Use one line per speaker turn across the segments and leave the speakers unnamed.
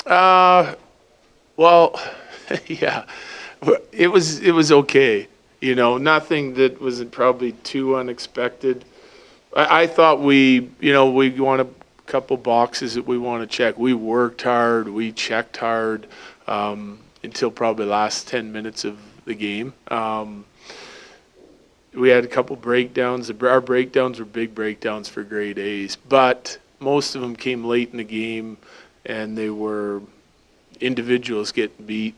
Uh, well, yeah, it was okay. Nothing that was probably too unexpected. I thought we want a couple boxes that we want to check. We worked hard, we checked hard until probably the last 10 minutes of the game. We had a couple breakdowns. Our breakdowns were big breakdowns for grade A's, but most of them came late in the game, and they were individuals getting beat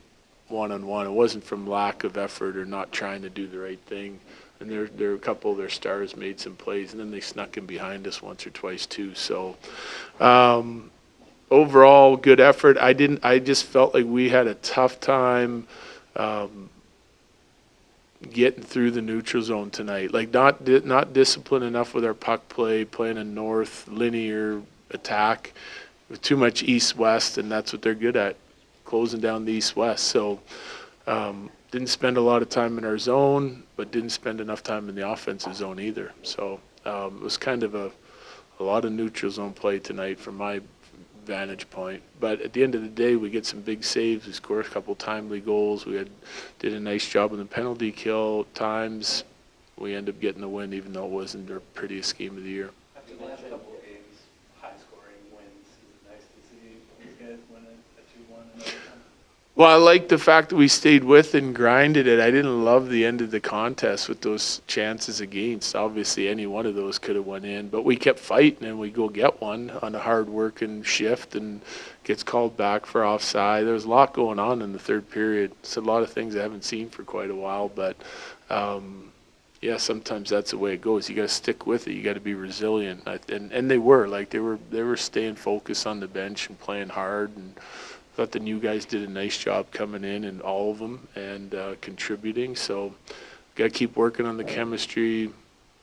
one on one. It wasn't from lack of effort or not trying to do the right thing. And there a couple of their stars made some plays, and then they snuck in behind us once or twice too. So overall, good effort. I just felt like we had a tough time um, getting through the neutral zone tonight. Like not disciplined enough with our puck play, playing a north linear attack with too much east-west, and that's what they're good at, closing down the east-west. So didn't spend a lot of time in our zone, but didn't spend enough time in the offensive zone either. So it was kind of a lot of neutral zone play tonight from my vantage point. But at the end of the day, we get some big saves. We scored a couple timely goals. Did a nice job on the penalty kill times. We end up getting the win, even though it wasn't our prettiest game of the year.
After the last couple of games, high-scoring wins, is it nice to see these guys win a 2-1 and everything?
Well, I like the fact that we stayed with and grinded it. I didn't love the end of the contest with those chances against. Obviously, any one of those could have went in, but we kept fighting and we go get one on a hard-working shift and gets called back for offside. There was a lot going on in the third period. It's a lot of things I haven't seen for quite a while, but yeah, sometimes that's the way it goes. You got to stick with it. You got to be resilient, and they were they were staying focused on the bench and playing hard and. Thought the new guys did a nice job coming in, and all of them, and contributing. So, got to keep working on the chemistry,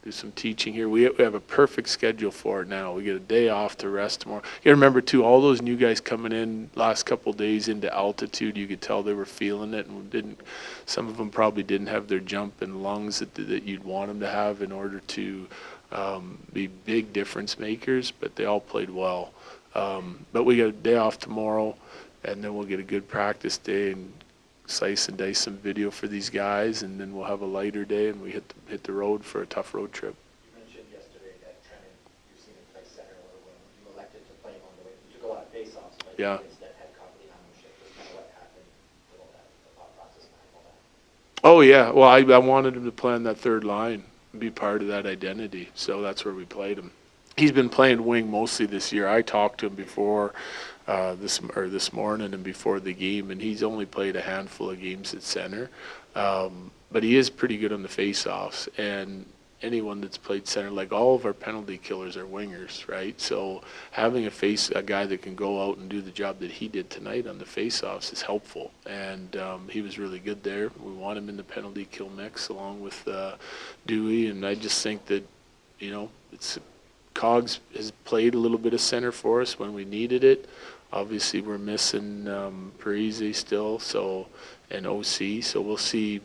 do some teaching here. We have a perfect schedule for it now. We get a day off to rest tomorrow. You remember too, all those new guys coming in last couple of days into altitude. You could tell they were feeling it, and didn't. Some of them probably didn't have their jump and lungs that you'd want them to have in order to be big difference makers. But they all played well. But we got a day off tomorrow. And then we'll get a good practice day and slice and dice some video for these guys, and then we'll have a lighter day and we hit the road for a tough road trip.
You mentioned yesterday that Trenton, you've seen him play center, or when you elected to play him on the way. You took a lot of face-offs, but
Yeah.
instead had complete ownership. Was kind of what happened with all that, the thought process behind all that.
Oh yeah, well I wanted him to play on that third line and be part of that identity, so that's where we played him. He's been playing wing mostly this year. I talked to him before this morning and before the game, and he's only played a handful of games at center, but he is pretty good on the face-offs. And anyone that's played center, like all of our penalty killers, are wingers, right? So having a guy that can go out and do the job that he did tonight on the face-offs is helpful. And he was really good there. We want him in the penalty kill mix along with Dewey, and I just think that it's. Cogs has played a little bit of center for us when we needed it. Obviously, we're missing Parise still, and OC. So we'll see,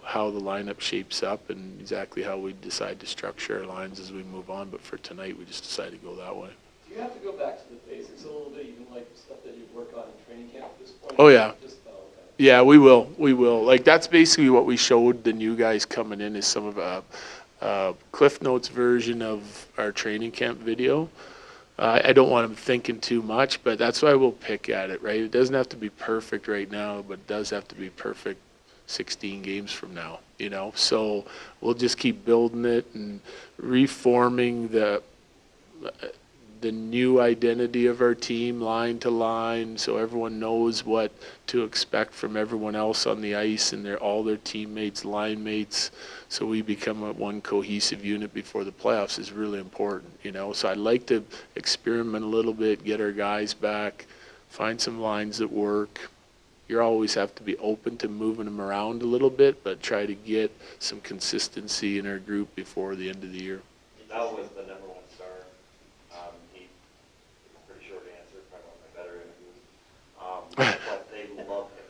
how the lineup shapes up and exactly how we decide to structure our lines as we move on. But for tonight, we just decided to go that way.
Do you have to go back to the basics a little bit, even like stuff that you work on in training camp at this point?
Oh yeah.
Okay.
Yeah, we will. We will. Like that's basically what we showed the new guys coming in is some of Cliff Notes version of our training camp video. I don't want them thinking too much, but that's why we'll pick at it, right? It doesn't have to be perfect right now, but it does have to be perfect 16 games from now, So we'll just keep building it and reforming the new identity of our team line to line, so everyone knows what to expect from everyone else on the ice and all their teammates, line mates, so we become one cohesive unit before the playoffs is really important, So I'd like to experiment a little bit, get our guys back, find some lines that work. You always have to be open to moving them around a little bit, but try to get some consistency in our group before the end of the year.
Val was the number one star. He pretty short answer, probably one of my better interviews. But they love him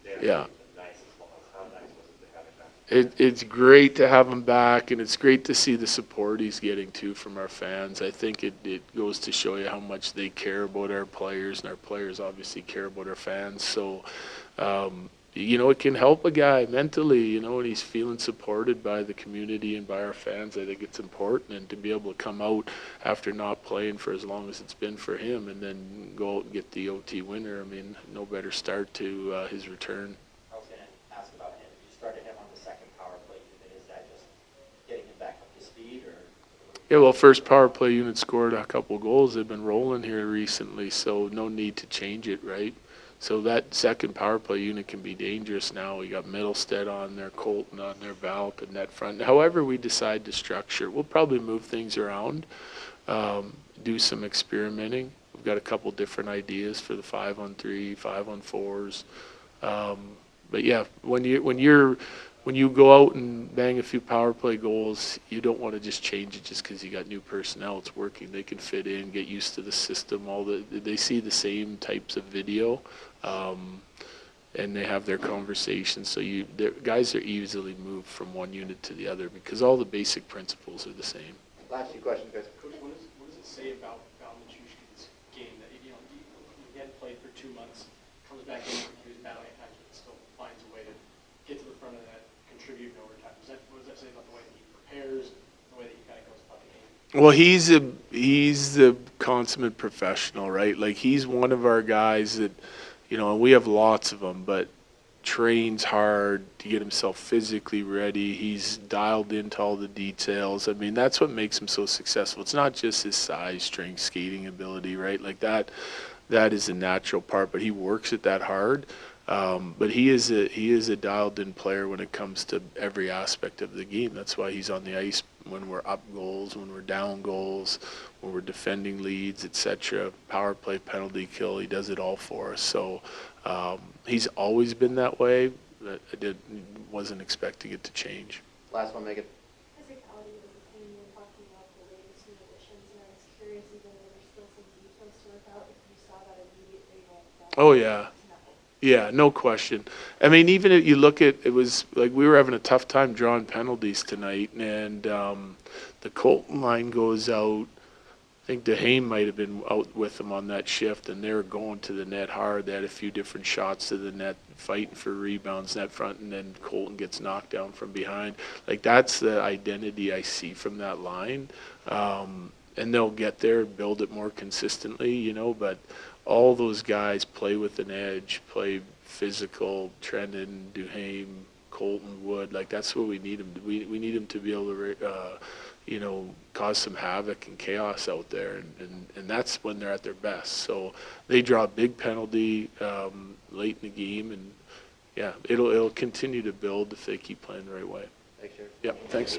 here.
Yeah.
The nicest ones. How nice was it to have him back?
It's great to have him back, and it's great to see the support he's getting too from our fans. I think it goes to show you how much they care about our players, and our players obviously care about our fans. So, it can help a guy mentally, when he's feeling supported by the community and by our fans. I think it's important, and to be able to come out after not playing for as long as it's been for him, and then go out and get the OT winner. I mean, no better start to his return.
I was going to ask about him. You started him on the second power play unit. Is that just getting him back up to speed, or?
Yeah, well, first power play unit scored a couple goals. They've been rolling here recently, so no need to change it, right? So that second power play unit can be dangerous now. We got Middlestead on there, Colton on there, Val up in net front. However we decide to structure, we'll probably move things around, do some experimenting. We've got a couple different ideas for the 5-on-3, 5-on-4s. But yeah, when you go out and bang a few power play goals, you don't want to just change it just because you got new personnel. It's working. They can fit in, get used to the system. They see the same types of video, and they have their conversations. So guys are easily moved from one unit to the other because all the basic principles are the same.
Last few questions, guys.
Coach, what does it say about Val Nichushkin's game that he hadn't played for 2 months, comes back in, he was battling at times, but still finds a way to get to the front of the net, contribute in overtime? What does that say about the way that he prepares, the way that he kind of goes about the game?
Well, he's the consummate professional, right? Like, he's one of our guys that, and we have lots of them, but trains hard to get himself physically ready. He's dialed into all the details. I mean, that's what makes him so successful. It's not just his size, strength, skating ability, right? Like that is a natural part, but he works at that hard. But he is a dialed-in player when it comes to every aspect of the game. That's why he's on the ice when we're up goals, when we're down goals, when we're defending leads, etc. Power play, penalty kill, he does it all for us. So he's always been that way. I wasn't expecting it to change.
Last one, Megan.
Physicality was a theme you were talking about the latest new additions, and I was curious, even though there's still some details to work out, if you saw that immediately.
Oh, yeah. Yeah, no question. I mean, even if you look at, it was like we were having a tough time drawing penalties tonight, and the Colton line goes out. I think DeHame might have been out with them on that shift, and they were going to the net hard. They had a few different shots to the net, fighting for rebounds net front, and then Colton gets knocked down from behind. Like, that's the identity I see from that line. And they'll get there, build it more consistently, but all those guys play with an edge, play physical. Trenton, Duhame, Colton, Wood, like, that's what we need them to. We need them to be able to, cause some havoc and chaos out there, and that's when they're at their best. So they draw a big penalty late in the game, and yeah, it'll continue to build if they keep playing the right way.
Thanks, Jared.
Yeah, thanks.